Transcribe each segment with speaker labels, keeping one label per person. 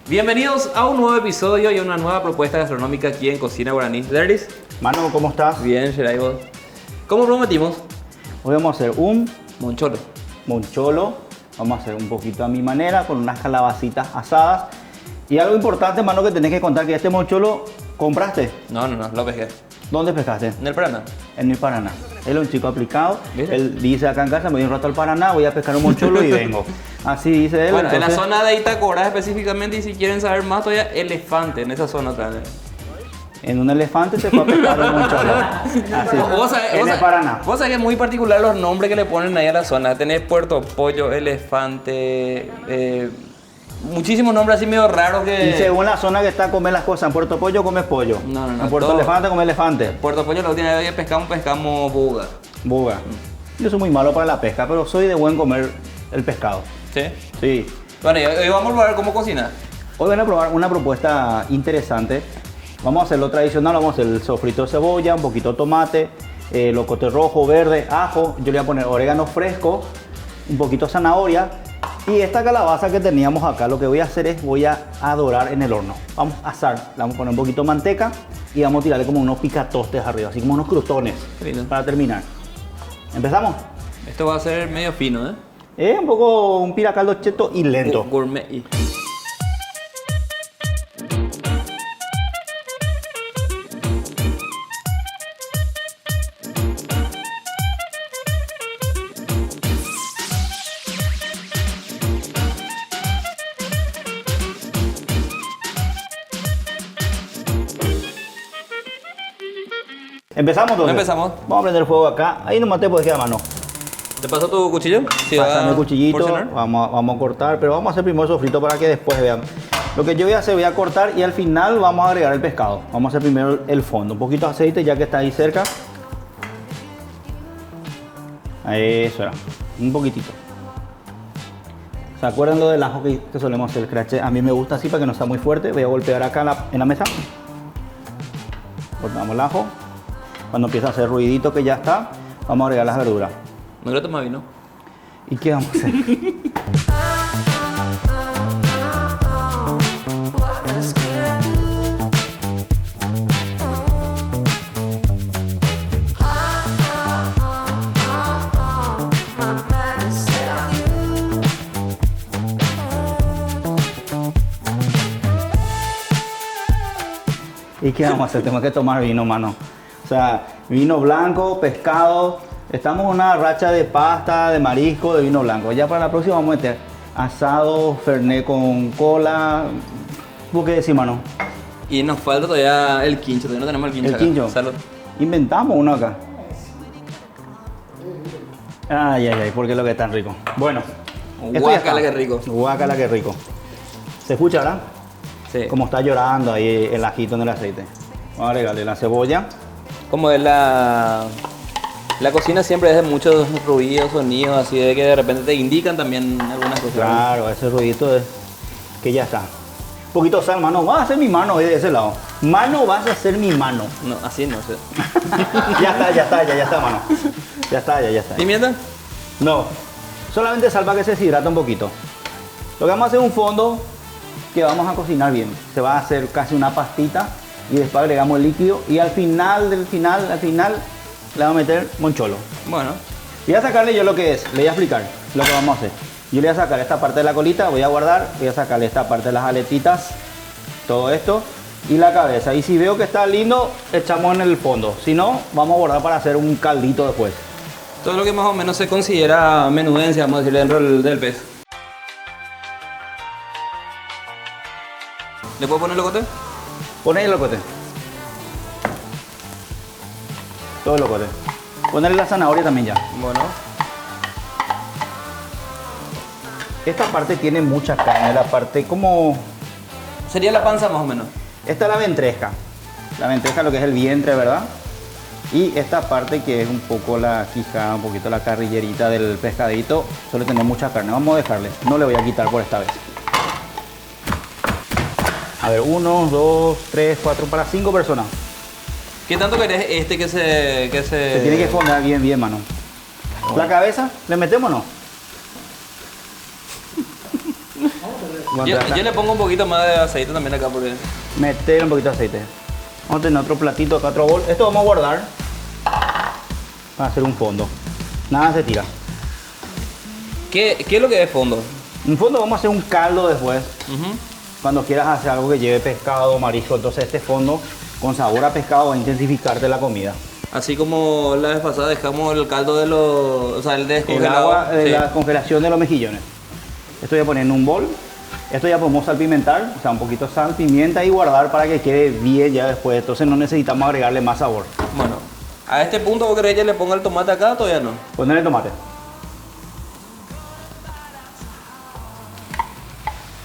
Speaker 1: Bienvenidos a un nuevo episodio y a una nueva propuesta gastronómica aquí en Cocina Guaraní. ¿Deris?
Speaker 2: Manu, ¿cómo estás?
Speaker 1: Bien, Sheray, vos. ¿Cómo prometimos?
Speaker 2: Hoy vamos a hacer un
Speaker 1: Moncholo.
Speaker 2: moncholo. Vamos a hacer un poquito a mi manera, con unas calabacitas asadas. Y algo importante, Manu, que tenés que contar, que este moncholo compraste.
Speaker 1: No, lo pesqué.
Speaker 2: ¿Dónde pescaste?
Speaker 1: En el Paraná.
Speaker 2: En el Paraná. Él es un chico aplicado.
Speaker 1: ¿Viste?
Speaker 2: Él dice acá en casa, me voy un rato al Paraná, voy a pescar un moncholo y vengo. Así dice él.
Speaker 1: Bueno, en la
Speaker 2: entonces-
Speaker 1: zona de Itacora específicamente, y si quieren saber más, todavía Elefante, en esa zona también.
Speaker 2: En un elefante se fue a pescar un moncholo. Así. En el Paraná.
Speaker 1: Vos sabés que es muy particular los nombres que le ponen ahí a la zona. Tenés Puerto Pollo, Elefante, muchísimos nombres así medio raros que...
Speaker 2: Y según la zona que está a comer las cosas, en Puerto Pollo comes pollo.
Speaker 1: No,
Speaker 2: En Puerto
Speaker 1: todo.
Speaker 2: Elefante comes elefante.
Speaker 1: Puerto Pollo la última vez que pescamos buga.
Speaker 2: Buga. Yo soy muy malo para la pesca, pero soy de buen comer el pescado.
Speaker 1: ¿Sí?
Speaker 2: Sí.
Speaker 1: Bueno, y hoy vamos a ver cómo cocinar.
Speaker 2: Hoy van a probar una propuesta interesante. Vamos a hacer lo tradicional, vamos a hacer el sofrito de cebolla, un poquito de tomate, locote rojo, verde, ajo. Yo le voy a poner orégano fresco, un poquito de zanahoria. Y esta calabaza que teníamos acá, lo que voy a hacer es, voy a dorar en el horno. Vamos a asar, le vamos a poner un poquito de manteca y vamos a tirarle como unos picatostes arriba, así como unos crutones,
Speaker 1: Qué lindo.
Speaker 2: para terminar. ¿Empezamos?
Speaker 1: Esto va a ser medio fino, ¿eh?
Speaker 2: Es un poco un piracaldo cheto y lento.
Speaker 1: Gourmet.
Speaker 2: ¿Empezamos entonces?
Speaker 1: Empezamos.
Speaker 2: Vamos a prender fuego acá. Ahí nomás te puedes quedar a mano.
Speaker 1: ¿Te pasó tu cuchillo? Sí,
Speaker 2: Pásame el cuchillito,
Speaker 1: porcionar.
Speaker 2: vamos a cortar, pero vamos a hacer primero el sofrito para que después vean. Lo que yo voy a hacer, voy a cortar y al final vamos a agregar el pescado. Vamos a hacer primero el fondo, un poquito de aceite ya que está ahí cerca. Eso era, un poquitito. ¿Se acuerdan lo del ajo que solemos hacer, crache? A mí me gusta así para que no sea muy fuerte. Voy a golpear acá en la mesa. Cortamos el ajo. Cuando empieza a hacer ruidito que ya está, vamos a agregar las verduras.
Speaker 1: No quiero tomar vino.
Speaker 2: ¿Y qué vamos a hacer? ¿Y qué vamos a hacer? Tenemos que tomar vino, mano. O sea, vino blanco, pescado. Estamos en una racha de pasta, de marisco, de vino blanco. Ya para la próxima vamos a meter asado, fernet con cola. ¿Vos qué decís, mano?
Speaker 1: Y nos falta todavía el quincho. Todavía no tenemos el quincho.
Speaker 2: El
Speaker 1: acá.
Speaker 2: quincho.
Speaker 1: Salud.
Speaker 2: Inventamos uno acá. Ay, ay, ay, porque lo que es tan rico. Bueno. esto ya
Speaker 1: Guácala,
Speaker 2: está.
Speaker 1: qué rico.
Speaker 2: Guácala, qué rico. ¿Se escucha, verdad?
Speaker 1: Sí.
Speaker 2: Como está llorando ahí el ajito en el aceite. Vamos a agregarle la cebolla.
Speaker 1: Como es la cocina siempre es de muchos ruidos, sonidos, así de que de repente te indican también algunas cosas.
Speaker 2: Claro, ese ruidito es que ya está. Un poquito de sal, mano. Vas a hacer mi mano ahí de ese lado. Mano, vas a hacer mi mano.
Speaker 1: No, así no sé.
Speaker 2: Ya está, mano. Ya está.
Speaker 1: ¿Pimienta?
Speaker 2: No, solamente sal para que se deshidrata un poquito. Lo que vamos a hacer es un fondo que vamos a cocinar bien. Se va a hacer casi una pastita y después agregamos el líquido y al final le vamos a meter moncholo.
Speaker 1: Bueno.
Speaker 2: Voy a sacarle yo lo que es, le voy a explicar lo que vamos a hacer. Yo le voy a sacar esta parte de la colita, voy a guardar, voy a sacarle esta parte de las aletitas, todo esto y la cabeza. Y si veo que está lindo, echamos en el fondo. Si no, vamos a guardar para hacer un caldito después.
Speaker 1: Todo lo que más o menos se considera menudencia, vamos a decirle, dentro del pez. ¿Le puedo poner locote?
Speaker 2: Poné el locote. Todo el locote. Ponerle la zanahoria también ya.
Speaker 1: Bueno.
Speaker 2: Esta parte tiene mucha carne, la parte como...
Speaker 1: Sería la panza más o menos.
Speaker 2: Esta es la ventresca. La ventresca lo que es el vientre, ¿verdad? Y esta parte que es un poco la quijada, un poquito la carrillerita del pescadito, suele tener mucha carne. Vamos a dejarle. No le voy a quitar por esta vez. A ver, 1, 2, 3, 4, para 5 personas.
Speaker 1: ¿Qué tanto querés que se...
Speaker 2: Se tiene que fondear bien, bien, mano. La cabeza, ¿le metemos o no?
Speaker 1: Yo le pongo un poquito más de aceite también acá porque...
Speaker 2: Meter un poquito de aceite. Vamos a tener otro platito acá, otro bol. Esto vamos a guardar para hacer un fondo. Nada se tira.
Speaker 1: ¿Qué es lo que es fondo?
Speaker 2: En fondo vamos a hacer un caldo después.
Speaker 1: Ujú.
Speaker 2: Cuando quieras hacer algo que lleve pescado, marisco, entonces este fondo con sabor a pescado va a intensificarte la comida.
Speaker 1: Así como la vez pasada dejamos el caldo de los... O sea, el
Speaker 2: El
Speaker 1: descongelado.
Speaker 2: agua de
Speaker 1: Sí.
Speaker 2: la congelación de los mejillones. Esto voy a poner en un bol. Esto ya podemos salpimentar, o sea, un poquito de sal, pimienta y guardar para que quede bien ya después. Entonces no necesitamos agregarle más sabor.
Speaker 1: Bueno, a este punto vos querés que le ponga el tomate acá, todavía no.
Speaker 2: Ponerle tomate.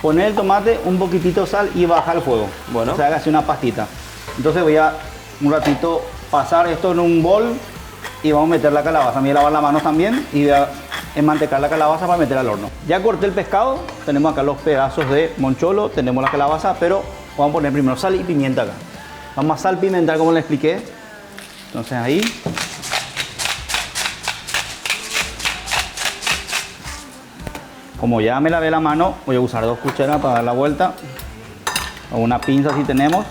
Speaker 2: Poner el tomate, un poquitito de sal y bajar el fuego.
Speaker 1: Bueno.
Speaker 2: O sea, haga así una pastita. Entonces voy a un ratito pasar esto en un bol y vamos a meter la calabaza. Me voy a lavar las manos también y voy a enmantecar la calabaza para meter al horno. Ya corté el pescado, tenemos acá los pedazos de moncholo, tenemos la calabaza, pero vamos a poner primero sal y pimienta acá. Vamos a salpimentar como le expliqué. Entonces ahí. Como ya me lavé la mano, voy a usar 2 cucharas para dar la vuelta. O una pinza si tenemos.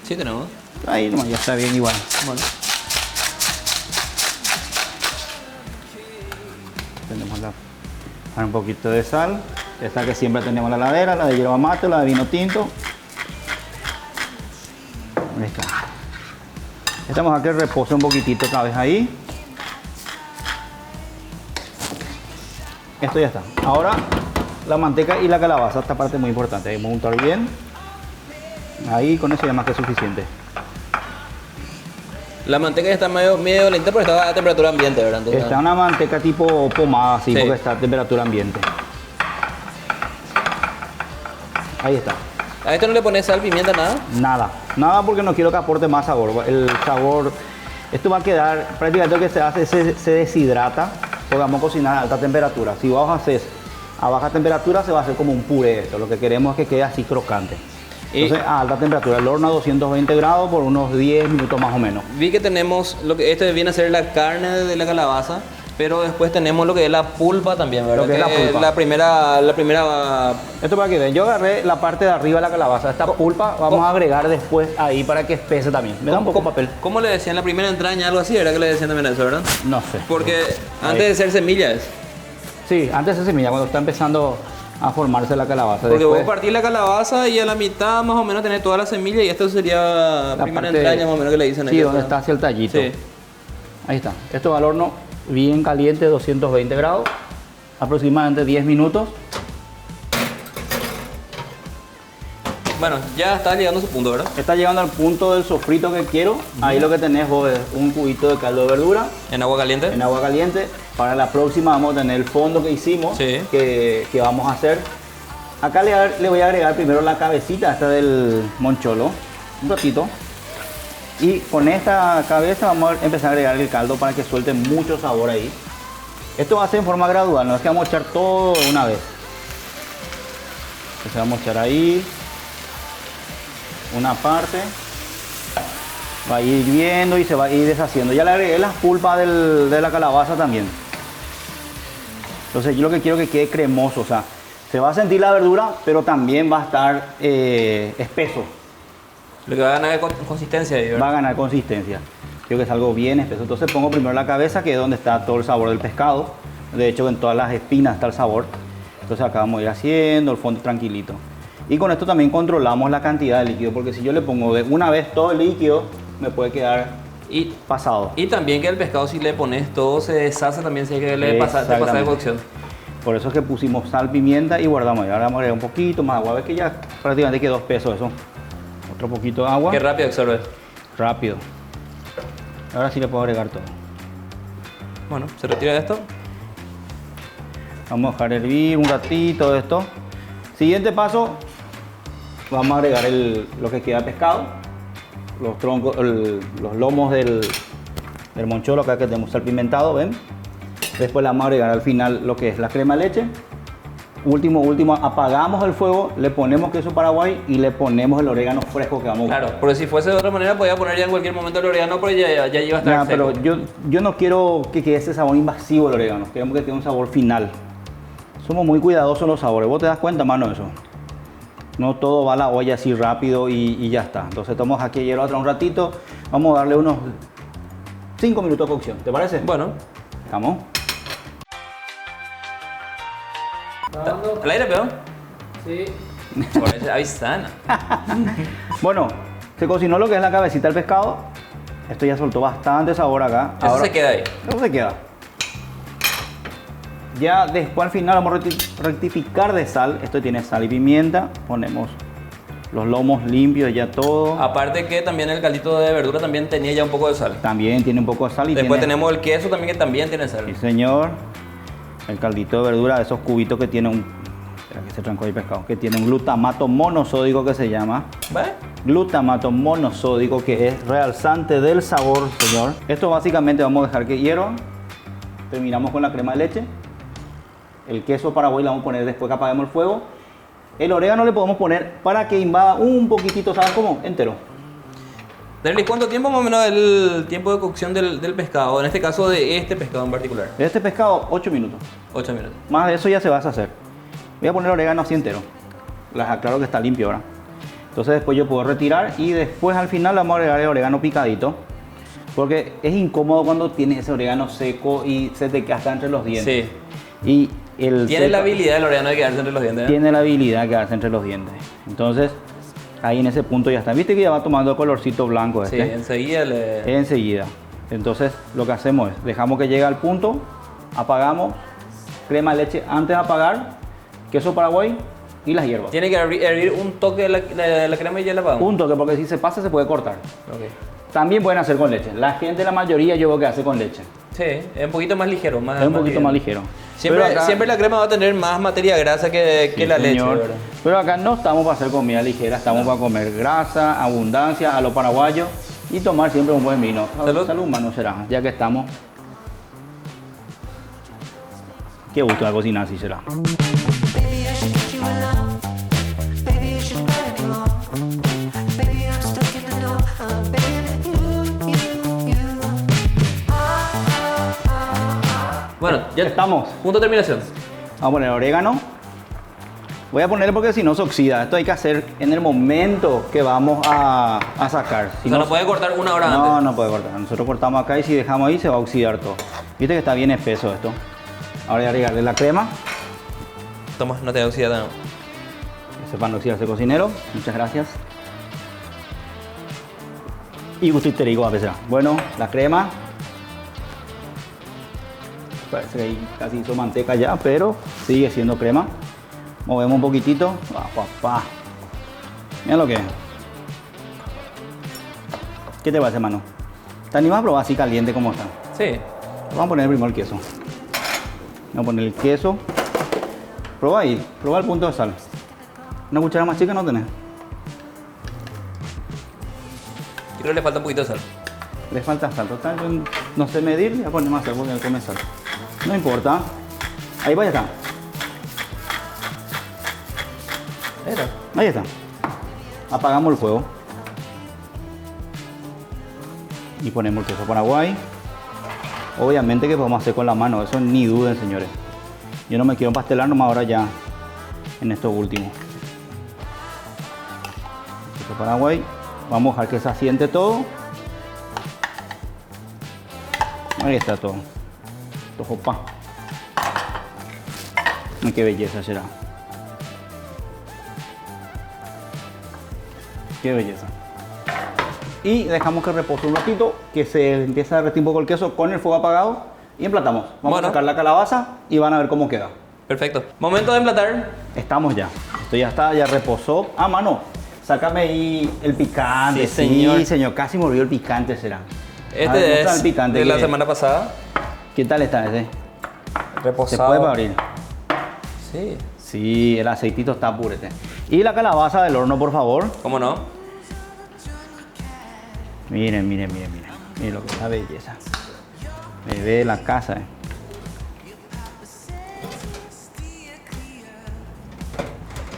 Speaker 1: Sí tenemos.
Speaker 2: Ahí nomás, ya está bien igual.
Speaker 1: Bueno.
Speaker 2: Tenemos un poquito de sal. Esta que siempre tenemos en la heladera, la de yerba mate, la de vino tinto. Ahí está. Estamos a que repose un poquitito otra vez ahí. Esto ya está. Ahora la manteca y la calabaza, esta parte es muy importante. Hay que montar bien. Ahí con eso ya más que suficiente.
Speaker 1: La manteca ya está medio lenta, pero está a temperatura ambiente, ¿verdad? Entonces,
Speaker 2: Está una manteca tipo pomada, así,
Speaker 1: Sí.
Speaker 2: porque está a temperatura ambiente. Ahí está.
Speaker 1: ¿A esto no le pones sal, pimienta, nada?
Speaker 2: Nada porque no quiero que aporte más sabor. El sabor, esto va a quedar, prácticamente lo que se hace se deshidrata, porque vamos a cocinar a alta temperatura. Si vos haces a baja temperatura se va a hacer como un puré esto. Lo que queremos es que quede así crocante. Entonces a alta temperatura, el horno a 220 grados por unos 10 minutos más o menos.
Speaker 1: Vi que tenemos, este viene a ser la carne de la calabaza, pero después tenemos lo que es la pulpa también, ¿verdad?
Speaker 2: Lo que es la pulpa.
Speaker 1: La primera...
Speaker 2: Esto para que vean, yo agarré la parte de arriba de la calabaza. Esta pulpa vamos a agregar después ahí para que espese también. Me da un poco de papel.
Speaker 1: ¿Cómo le decían? La primera entraña, algo así, ¿verdad que le decían también eso, verdad?
Speaker 2: No sé.
Speaker 1: Porque
Speaker 2: Ahí.
Speaker 1: antes de ser semillas.
Speaker 2: Sí, antes de semilla, cuando está empezando a formarse la calabaza.
Speaker 1: Porque
Speaker 2: Después,
Speaker 1: vos partís la calabaza y a la mitad más o menos tenés toda la semilla y esto sería la
Speaker 2: la
Speaker 1: primera
Speaker 2: parte-
Speaker 1: entraña más o menos que le dicen
Speaker 2: Sí,
Speaker 1: ahí,
Speaker 2: donde
Speaker 1: ¿verdad?
Speaker 2: está hacia el tallito.
Speaker 1: Sí.
Speaker 2: Ahí está. Esto va al horno bien caliente, 220 grados, aproximadamente 10 minutos.
Speaker 1: Bueno, ya está llegando a su punto, ¿verdad?
Speaker 2: Está llegando al punto del sofrito que quiero. Ahí lo que tenés vos es un cubito de caldo de verdura
Speaker 1: En agua caliente.
Speaker 2: en agua caliente. Para la próxima vamos a tener el fondo que hicimos,
Speaker 1: Sí.
Speaker 2: que vamos a hacer. Acá le voy a agregar primero la cabecita esta del moncholo, un ratito. Y con esta cabeza vamos a empezar a agregar el caldo para que suelte mucho sabor ahí. Esto va a ser en forma gradual, no es que vamos a echar todo de una vez. Entonces vamos a echar ahí una parte. Va a ir hirviendo y se va a ir deshaciendo. Ya le agregué las pulpas de la calabaza también. Entonces yo lo que quiero es que quede cremoso, o sea, se va a sentir la verdura, pero también va a estar espeso.
Speaker 1: Lo que va a ganar es consistencia ahí,
Speaker 2: Va a
Speaker 1: ¿verdad?
Speaker 2: ganar consistencia. Quiero que es algo bien espeso. Entonces pongo primero la cabeza, que es donde está todo el sabor del pescado. De hecho, en todas las espinas está el sabor. Entonces acá vamos a ir haciendo el fondo tranquilito. Y con esto también controlamos la cantidad de líquido, porque si yo le pongo de una vez todo el líquido, me puede quedar
Speaker 1: Y,
Speaker 2: pasado.
Speaker 1: y también que el pescado si le pones todo se deshace también si hay que le pasa de
Speaker 2: Exactamente.
Speaker 1: cocción.
Speaker 2: Por eso es que pusimos sal, pimienta y guardamos. Y ahora vamos a agregar un poquito más agua. Ves que ya prácticamente quedó espeso eso. Otro poquito de agua.
Speaker 1: Qué rápido absorbe.
Speaker 2: Rápido. Ahora sí le puedo agregar todo.
Speaker 1: Bueno, se retira esto.
Speaker 2: Vamos a dejar hervir un ratito esto. Siguiente paso, vamos a agregar lo que queda de pescado, los troncos, los lomos del moncholo acá que tenemos salpimentado, ¿ven? Después le vamos a agregar al final lo que es la crema de leche. Último, apagamos el fuego, le ponemos queso paraguay y le ponemos el orégano fresco que vamos a usar.
Speaker 1: Claro, porque si fuese de otra manera podía poner ya en cualquier momento el orégano, pero ya iba a estar
Speaker 2: Nah,
Speaker 1: seco.
Speaker 2: pero yo no quiero que quede ese sabor invasivo del orégano, queremos que tenga un sabor final. Somos muy cuidadosos en los sabores, vos te das cuenta, mano, de eso. No todo va a la olla así rápido y ya está. Entonces tomamos aquí hierro atrás un ratito. Vamos a darle unos 5 minutos de cocción. ¿Te parece?
Speaker 1: Bueno.
Speaker 2: Estamos.
Speaker 1: ¿Al aire, peón?
Speaker 3: Sí.
Speaker 1: Por eso, avisana.
Speaker 2: Bueno, se cocinó lo que es la cabecita del pescado. Esto ya soltó bastante sabor acá.
Speaker 1: Eso se queda ahí.
Speaker 2: Eso se queda. Ya después al final vamos a rectificar de sal. Esto tiene sal y pimienta. Ponemos los lomos limpios ya todo.
Speaker 1: Aparte que también el caldito de verdura también tenía ya un poco de sal.
Speaker 2: También tiene un poco de sal y
Speaker 1: Después
Speaker 2: tiene...
Speaker 1: tenemos el queso también que también tiene sal.
Speaker 2: Sí, señor. El caldito de verdura, esos cubitos que tiene un... Espera que se trancó el pescado. Que tiene un glutamato monosódico que se llama.
Speaker 1: ¿Vale?
Speaker 2: Glutamato monosódico, que es realzante del sabor, señor. Esto básicamente vamos a dejar que hierva. Terminamos con la crema de leche. El queso paraguay lo vamos a poner después que apaguemos el fuego. El orégano le podemos poner para que invada un poquitito, ¿sabes cómo? Entero.
Speaker 1: Darle, ¿cuánto tiempo más o menos el tiempo de cocción del pescado? En este caso de este pescado en particular.
Speaker 2: Este pescado, 8 minutos.
Speaker 1: 8 minutos.
Speaker 2: Más de eso ya se va a deshacer. Voy a poner el orégano así entero. Les aclaro que está limpio ahora. Entonces después yo puedo retirar y después al final le vamos a agregar el orégano picadito. Porque es incómodo cuando tienes ese orégano seco y se te queda hasta entre los dientes.
Speaker 1: Sí.
Speaker 2: Y el
Speaker 1: Tiene
Speaker 2: seco
Speaker 1: la habilidad el orégano de quedarse entre los dientes. ¿eh?
Speaker 2: tiene la habilidad de quedarse entre los dientes. Entonces ahí en ese punto ya está. ¿Viste que ya va tomando colorcito blanco
Speaker 1: Sí,
Speaker 2: este?
Speaker 1: enseguida le...
Speaker 2: Enseguida. Entonces lo que hacemos es dejamos que llegue al punto, apagamos, crema de leche antes de apagar, queso paraguay y las hierbas.
Speaker 1: Tiene que hervir un toque de la crema y ya la apagamos.
Speaker 2: Punto, que porque si se pasa se puede cortar.
Speaker 1: Ok.
Speaker 2: También pueden hacer con leche. La gente, la mayoría, yo veo que hace con leche.
Speaker 1: Sí, es un poquito más ligero.
Speaker 2: Es un poquito más ligero.
Speaker 1: Siempre,
Speaker 2: Pero acá-
Speaker 1: siempre la crema va a tener más materia grasa que
Speaker 2: Sí,
Speaker 1: la leche,
Speaker 2: señor.
Speaker 1: ¿verdad?
Speaker 2: Pero acá no estamos para hacer comida ligera, estamos para comer grasa, abundancia, a lo paraguayo y tomar siempre un buen vino.
Speaker 1: Salud.
Speaker 2: Salud humano será, ya que estamos. Qué gusto la cocina así será.
Speaker 4: Baby, I should get you in love. Baby, you should let me alone. Baby, I'm stuck in the know. Baby, you.
Speaker 1: Bueno, ya
Speaker 2: Estamos.
Speaker 1: punto de terminación.
Speaker 2: Vamos a poner orégano. Voy a ponerle porque si no se oxida. Esto hay que hacer en el momento que vamos a sacar. Si
Speaker 1: O sea, no puede cortar una hora
Speaker 2: no,
Speaker 1: antes.
Speaker 2: no puede cortar. Nosotros cortamos acá y si dejamos ahí se va a oxidar todo. Viste que está bien espeso esto. Ahora voy a agregarle la crema.
Speaker 1: Toma, no te oxida nada.
Speaker 2: Que sepan oxidarse cocinero. Muchas gracias. Y gusto histórico a veces. Bueno, la crema. Parece que ahí casi hizo manteca ya, pero sigue siendo crema. Movemos un poquitito. Pa. Mira lo que es. ¿Qué te parece, mano? ¿Te animas a probar así caliente como está?
Speaker 1: Sí.
Speaker 2: Vamos a poner primero el queso. Vamos a poner el queso. Prueba ahí. Prueba el punto de sal. ¿Una cuchara más chica no tenés?
Speaker 1: Yo creo que le falta un poquito de sal.
Speaker 2: Le falta sal. Total, yo no sé medir. Voy a poner más sal porque él come sal. No importa. Ahí va, ya está.
Speaker 1: Era.
Speaker 2: Ahí está. Apagamos el fuego. Y ponemos el queso paraguay. Obviamente que podemos hacer con la mano, eso ni duden, señores. Yo no me quiero empastelar nomás ahora ya en esto último. Queso paraguay. Vamos a dejar que se asiente todo. Ahí está todo. Opa. Ay, qué belleza será. Qué belleza. Y dejamos que repose un ratito, que se empiece a derretir un poco el queso con el fuego apagado y emplatamos. Vamos
Speaker 1: Bueno.
Speaker 2: a sacar la calabaza y van a ver cómo queda.
Speaker 1: Perfecto. Momento de emplatar.
Speaker 2: Estamos ya. Esto ya está, ya reposó. Ah, mano, sácame ahí el picante.
Speaker 1: Sí, señor.
Speaker 2: señor. Casi me olvidó el picante, será. A ver,
Speaker 1: Este
Speaker 2: muestra
Speaker 1: es
Speaker 2: el picante
Speaker 1: de la
Speaker 2: que-
Speaker 1: semana pasada.
Speaker 2: ¿Qué tal está ese? ¿Se
Speaker 1: Reposado.
Speaker 2: puede abrir?
Speaker 1: Sí.
Speaker 2: Sí, el aceitito está purete. Y la calabaza del horno, por favor.
Speaker 1: ¿Cómo no?
Speaker 2: Miren. Miren lo que es la belleza. Me ve la casa.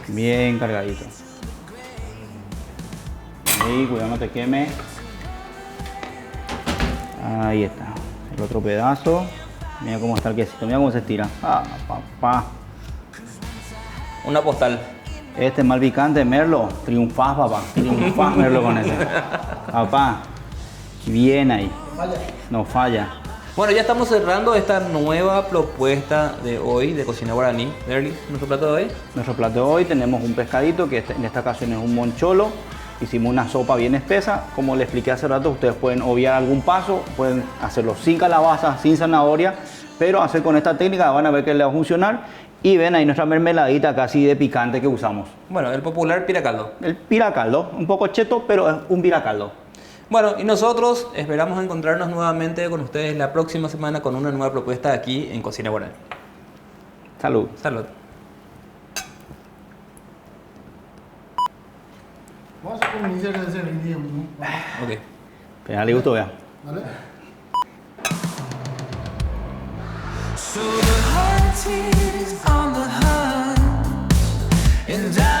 Speaker 2: Bien cargadito. Ahí, cuidado no te queme. Ahí está. El otro pedazo. Mira cómo está el quesito. Mira cómo se estira. Ah, papá.
Speaker 1: Una postal.
Speaker 2: Este mal picante, Merlo, triunfás, papá. Triunfás, Merlo, con ese. Papá, bien ahí. No falla.
Speaker 1: Bueno, ya estamos cerrando esta nueva propuesta de hoy de cocina guaraní. Derlis, nuestro plato de hoy.
Speaker 2: Nuestro plato de hoy tenemos un pescadito que en esta ocasión es un moncholo. Hicimos una sopa bien espesa. Como les expliqué hace rato, ustedes pueden obviar algún paso, pueden hacerlo sin calabaza, sin zanahoria, pero hacer con esta técnica van a ver que les va a funcionar. Y ven ahí nuestra mermeladita casi de picante que usamos.
Speaker 1: Bueno, el popular piracaldo.
Speaker 2: El piracaldo, un poco cheto, pero es un piracaldo.
Speaker 1: Bueno, y nosotros esperamos encontrarnos nuevamente con ustedes la próxima semana con una nueva propuesta aquí en Cocina Guaraní.
Speaker 2: Salud.
Speaker 1: Salud.
Speaker 3: Vamos a comenzar a hacer video, ¿no?
Speaker 1: Ok.
Speaker 2: Dale gusto, vea.
Speaker 3: ¿Vale?
Speaker 4: So the heart is on the hunt, and I